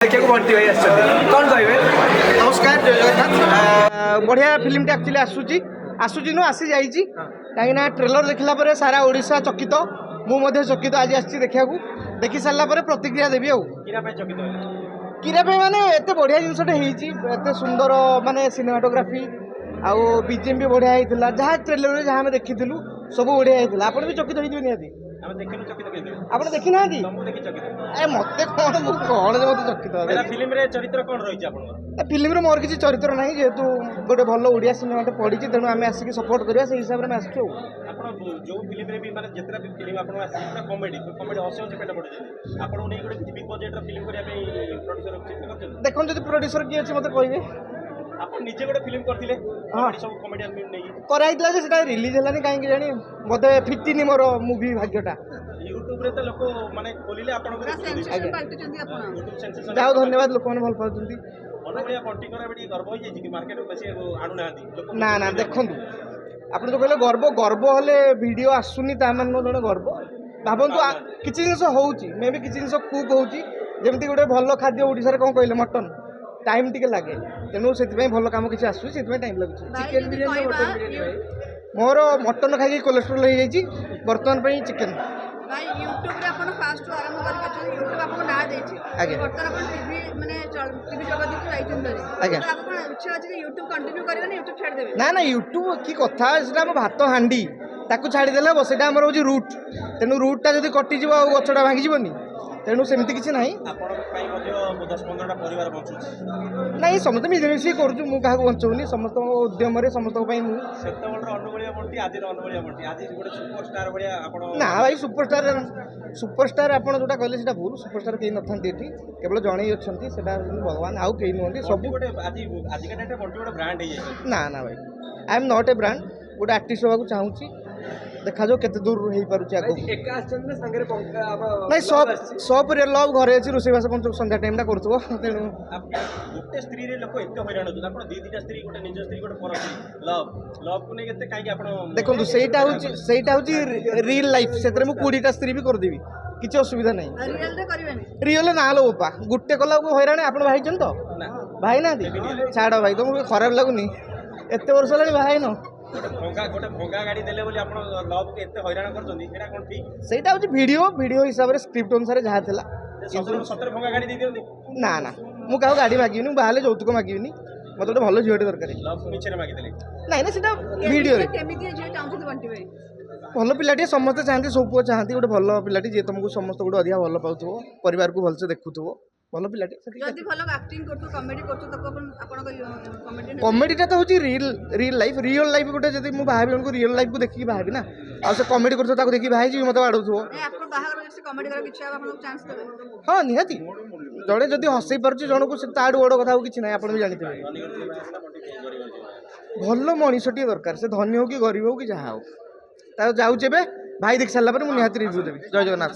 देखिए भर्ती भाई कौन कहे नमस्कार जय जगन्नाथ बढ़िया फिल्म टे एक्चुअली आसूची नु आसी जाइए कहीं ट्रेलर देखला पर सारा ओडिशा चकित मुझे चकित आज आसी देखा देखी सारा प्रतिक्रिया देवी कीरा माने एत बढ़िया जिनसटे एत सुंदर माने सिनेमाटोग्राफी आउ बीजेम भी बढ़िया होता जहाँ ट्रेलर जहाँ आम देखी सब बढ़िया होता आप भी चकित होती निहाती आप देखी ना मत कौन मत चकित फिल्म मोर किसी चरित्र ना जेहेतु गोटे भल ओडिया सिनेमा पड़ी तेणु आम आसिक सपोर्ट करवा से हिसाब से आसू देखो जो प्रोड्यूसर किए अच्छे मत कहे निजे गोटे फिल्म करथिले सब कॉमेडियन नै कराइतला जे सेटा रिलीज हलानी काहे जानी मते फिटिनी मोर मूवी भाग्यटा यूट्यूब रे त लोक माने खोलिले आपन को सेंसेशन पाल्टुचंदी आपन यूट्यूब सेंसेशन जाओ धन्यवाद लोक माने भल पाउचंदी अनबलिया बंटी करा बेटी गर्व होई जे कि मार्केट में बेसी आडू नाहंती ना ना देखंतु आपन जो कहले गर्व गर्व हले वीडियो आसुनी ता मान जने गर्व भाबंतु किछि जिंस होउची मे भी किछि जिंस कुक होउची जेमति गोटे भल खाद्य ओडिसा रे कोन कहले मटन टाइम टिके लगे तेणु से भल कम किसी आसूँ से टाइम लगे चिकेन बिरियानी मटन बिरियानी मोर मटन खाई कोलेस्ट्रोल हो जाइए बर्तमान पर चिकेन यूट्यूब रे अपन फास्ट आरंभ करके यूट्यूब आपन ना देछि बर्तमान अपन टीवी माने टीवी जगत दिख आइटम दरे आज्ञा आपन इच्छा अछि कि यूट्यूब कंटिन्यू करबे ना यूट्यूब छाड़ देबे ना ना यूट्यूब की कथा सेटा हम भात हांडी ताकू छाड़ी देला बस सेटा हमर होची रूट तेनु रूटटा जदी कटि जिवो आ गछडा भांगी जिवोनी तेणु सेमती किसी ना नहीं समस्त मिलमिशी करुँ मुझे क्या बचाऊनी समस्त उद्यम समस्त ना भाई सुपरस्टार आप जो कहले भूल सुपरस्टार कहीं न था केवल जड़े अच्छा भगवान आउ कहीं नुहति सब ना ना भाई I am not a brand गोटे आर्टिस्ट होगा चाहूँगी देखा जाओ केते दूर हो पारुछि आगो नहीं सब लव घरे अछि रोसेबास कोन संध्या टाइम टा करथबो तेनु गुटे स्त्री रे लोक एते हैरान होत आपण दी दिटा स्त्री गोटे निज स्त्री गोटे परछि लव को नै केते काई आपण देखो सेटा होछि रियल लाइफ सेतरे मु 20 टा स्त्री भी कर देबी किछि असुविधा नै रियल रे करबेनी रियल ना लो बापा गुटे कला को हैरान आपण भाई जन तो भाई ना छाड़ भाई तुमको खराब लागुनी एते वर्ष लानी भाई न भंगा गाड़ी देले बोली आपण लव के एते हैरान करछोनी एटा कोन ठीक सेटा होछि वीडियो हिसाब रे स्क्रिप्ट अनुसार जहा थिला सतर भंगा गाड़ी दे दियंती ना ना मु काहो गाड़ी मागिनी बाहले जौतुक मागिनी मते गोटे भल झियोटे दरकार लव मिछरे मागी देले नहीं ना सेटा वीडियो रे केमिति जे चाहू बंटी भाई भल पिलाटी समस्त चाहती सब पुआ चाहती गोटे भल पिलाटी जे तुमको समस्त गोटे अधिक भल पाउथबो परिवार को भलसे देखुथबो भल पिलाटी जदी भल एक्टिंग करतो कॉमेडी करतो तक आपण कॉमेडी कॉमेडीटा तो होची रियल लाइफ गोटे जदी मु भाबी उनको रियल लाइफ को देखि भाबी ना आ से कॉमेडी करतो ताको देखि भाई जी मते बाडुथबो ए आपण बाहर से कॉमेडी करे किछ आपण चांस देबे हां निहाती जड़े जदी हसई परची जणको से ताडू बड़ कथा किछ नै आपण भी जानिते भल मनीषटी दरकार से धनी हो कि गरीब हो कि जहा हो ता जाऊ जेबे भाई देख सारला पर मु निहाती रिव्यू देबी जय जगन्नाथ।